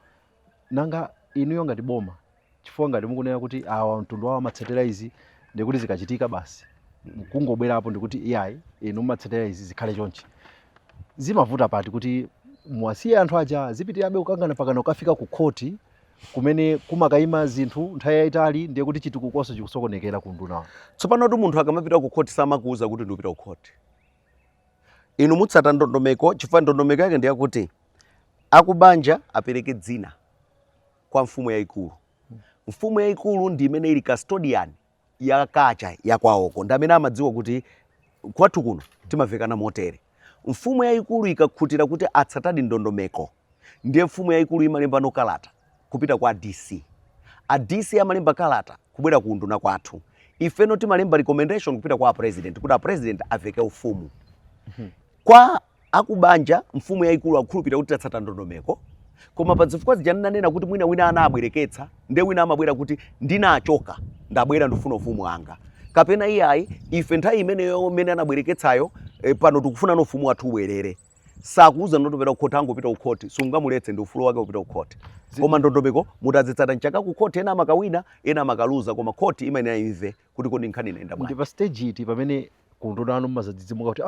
Nanga inuyo ngati boma chifukwa ngati mukunena kuti awa mtundu wawo amatsetera izi ndikuti zikachitika basi mukungobwerapo ndikuti iyayi inu mumatsetera izi zikhale chonchi. Zimavuta pati kuti mwasiye anthu aja zipitirabe kukangana pakana ukafika ku court kumene kumakayima zinthu nthawi yayitali, ndiye kuti chitukukoso chikusokonekera ku nduna. Tsopano kuti munthu akamapita ku court samakuuza kuti ndikupita ku court. Inu mutsata ndondomeko, chifukwa ndondomeko yake ndi yakuti akubanja apereke dzina kwa mfumu yayikulu. Mfumu yayikulu ndi imene ili custodian ya kacha ya kwawoko, ndi amene amadziwa kuti kwathu kuno timavekana motere. Mfumu yayikulu ikakhutira kuti atsatadi ndondomeko, ndiye mfumu yayikulu imalemba no kalata kupita kwa DC. A DC amalemba kalata kubwera ku nduna kwathu. Ifeno timalemba recommendation kupita kwa president kuti a president aveke ufumu. Kwa akubanja mfumu yayikulu akhulupirira kuti atsata ndondomeko, koma pa zifukwa zijananena kuti mwina wina anabwereketsa, ndiye wina amabwera kuti ndinachoka ndabwera ndifuna ufumu wanga. Kapena iyayi ife nthawi imeneyo imene anabwereketsayo pano tikufuna ufumu wathu ubwerere. Sakuuza ndotopera ku court angopita ku court, sungamuletse ndi ufulu wake upita ku court. Koma ndondomeko mutazitsata nchaka ku court ena makawina ena makaluza, koma court imene imve kuti kodi nkhani inaenda bwanji. Ndi pa stage iti pamene ku nduna anu mazadzidzimuka kuti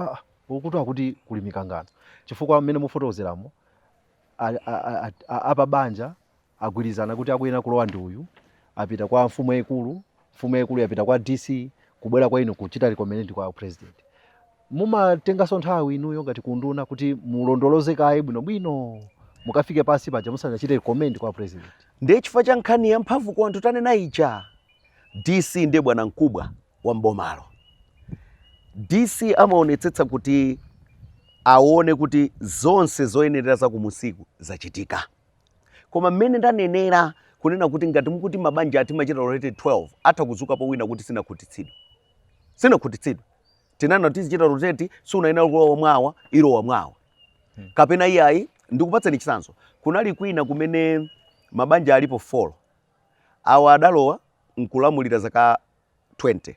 ukuti akuti kuli mikangano. Chifukwa amene mufotokozeramo apa banja agwirizana kuti akuyena kulowa ndi uyu, apita kwa mfumu yayikulu, mfumu yayikulu yapita kwa DC, kubwera kwa inu kuchita recommend kwa president. Mumatengaso nthawi inuyo ngati ku nduna kuti mulondoloze kaye bwinobwino mukafike pasi paja musanachite recommend kwa president. Ndiye chifukwa cha nkhani ya mphamvu kwa anthu tanena ija. DC ndiye bwana mkubwa wa mbomalo. DC amaonetsetsa kuti aone kuti zonse zoyenerera za kumusiku zachitika. Koma mmene ndanenera kunena kuti ngati mukuti mabanja ati machita rotated 12 atha kuzuka po wina kuti sinakhutitsidwa. tinana tizichita rotate sunayenera kulowa mwawa ilowa mwawa kapena iyayi. Ndikupatseni chitsanzo, kunali kwina kumene mabanja alipo 4 awa adalowa nkulamulira zaka 20,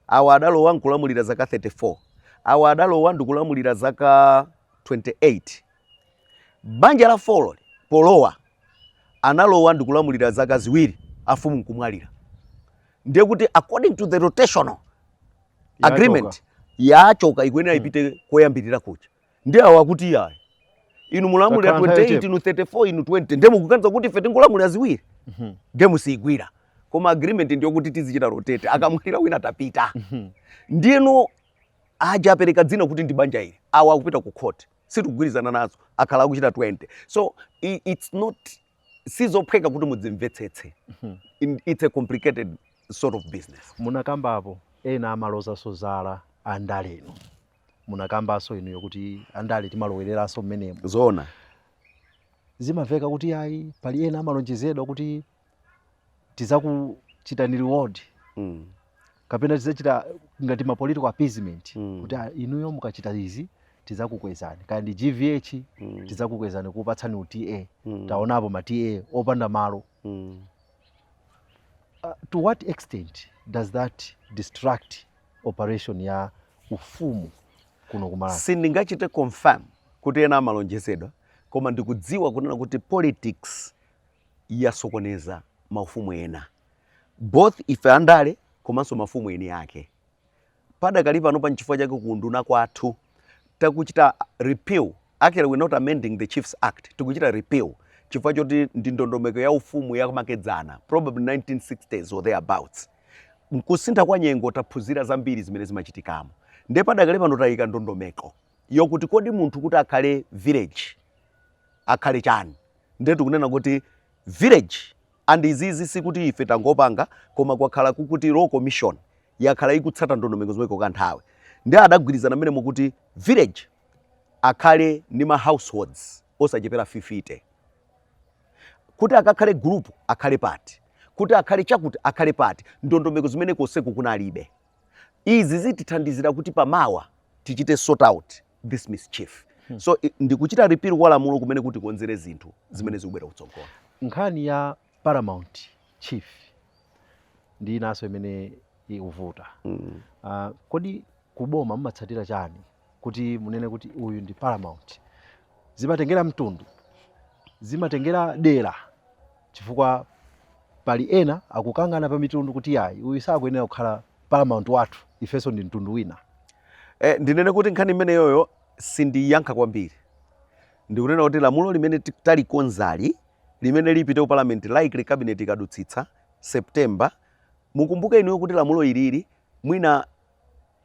awa adalowa nkulamulira zaka 34, awa adalowa ndikulamulira zaka 28. Banja la 4 polowa analowa ndikulamulira zaka 2 afumu nkumwalira. Ndiye kuti according to the rotational agreement yachoka ikuyenera ipite koyambirira kucha. Ndiye awakuti yayi inu mulamulira 28 inu 34 inu 20 ndiye mukukanza kuti ife tingulamulira 2 ndiye musigwira. Koma agreement ndiyo kuti tizichita rotate akamwalira wina tapita. Ndiyeno aja apereka dzina kuti ndi banja ili awa akupita ku court sitigwirizana nazo akhala akuchita 20. So it's not sizophweka kuti mudzimvetsetse. It's a complicated sort of business. Munakambapo ena amaloza sozala andale ino. Munakambaso ino yokuti andale timalowereranso mmenemo. Zona zimaveka kuti ayi pali ena amalonjezedwa kuti tizakuchitani reward. Kapena tizachita ngati ma political appeasement kuti inuyo mukachita izi tizakukwezani kandi GVH tizakukwezani kupatsani uTA. Taonapo ma TA opanda malo. To what extent does that distract operation ya ufumu kuno kumala? Sindingachite confirm kuti ena amalonjezedwa koma ndikudziwa kunena kuti politics yasokoneza maufumu ena both ife andale komanso mafumu eni yake. Padakali pano pa nchifukwa chake kunduna kwathu takuchita repeal. Actually we're not amending the Chiefs Act, tikuchita repeal chifukwa choti ndi ndondomeko ya ufumu yamakedzana probably 1960s or thereabouts. Nkusintha kwa nyengo taphunzira zambiri zimene zimachitikamo. Ndiye padakali pano tayika ndondomeko yokuti kodi munthu kuti akhale village akhale chani. Ndiye tikunena kuti village and izizi sikuti ife tangopanga koma kwakhala kukuti Law Commission yakhala ikutsata ndondomeko zomwe kanthawe. Ndiye adagwirizana mmene mukuti village akhale ndi ma households osachepera 50. Kuti akakhale group akhale party, kuti akhale chakuti akhale party. Ndondomeko zimene koseko kunalibe. Izi zitithandizira kuti pamawa tichite sort out this mischief. So ndikuchita repeal kwa lamulo kumene kuti konzere zinthu zimene zikubwera kutsogolo. Nkhani ya Paramount Chief ndi inaso imene ikuvuta. Kodi kuboma mumatsatira chani kuti munene kuti uyu ndi Paramount? Zimatengera mtundu, zimatengera dera, chifukwa pali ena akukangana pa mitundu kuti yayi uyu sakuyenera kukhala Paramount wathu, ifeso ndi mtundu wina. Ndinene kuti nkhani imene yoyo sindiyankha kwambiri. Ndikunena kuti lamulo limene talikonzali limene lipite ku parliament likely cabinet ikadutsitsa September. Mukumbuke inu kuti lamulo ilili mwina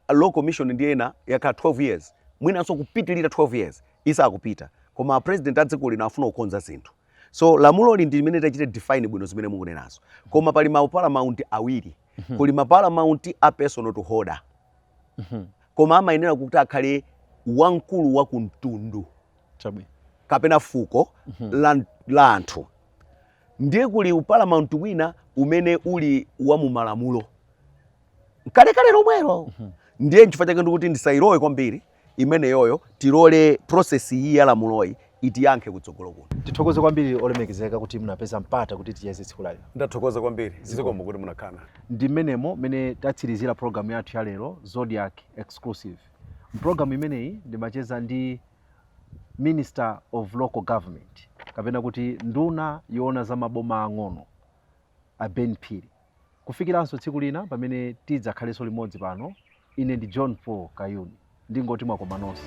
Law Commission ndi ena yakha 12 years, mwina so kupitilira 12 years isakupita, koma president adziko lina afuna kukonza zinthu. So lamulo li ndi limene tachite define bwino zimene mukunenazo. Koma pali ma paramount awiri. Kuli ma paramount a personal to holder. Koma amayenera kuti akhale wankulu wa kumtundu kapena fuko la anthu. Ndiye kuli uparamount wina umene uli wa mu malamulo kale lomwero. Ndiye nchifukwa chake ndikuti ndisairowe kwambiri imene yoyo tilole process iyi ya lamuloyi itiyankhe kutsogolo kuno. Tithokoze kwambiri olemekezeka kuti munapeza mpata kuti tiyeze tsiku lalo. Ndathokoza kwambiri zikomo kuti munakhala. Ndi mmenemo mene tatsirizira program yathu ya lero Zodiac Exclusive. Program imeneyi ndimacheza ndi Minister of Local Government kapena kuti nduna yoona za maboma ang'ono a Ben Phiri. Kufikiranso tsiku lina pamene tidzakhaleso limodzi pano, ine ndi John Paul Kayuni ndingoti mwakoma nonse.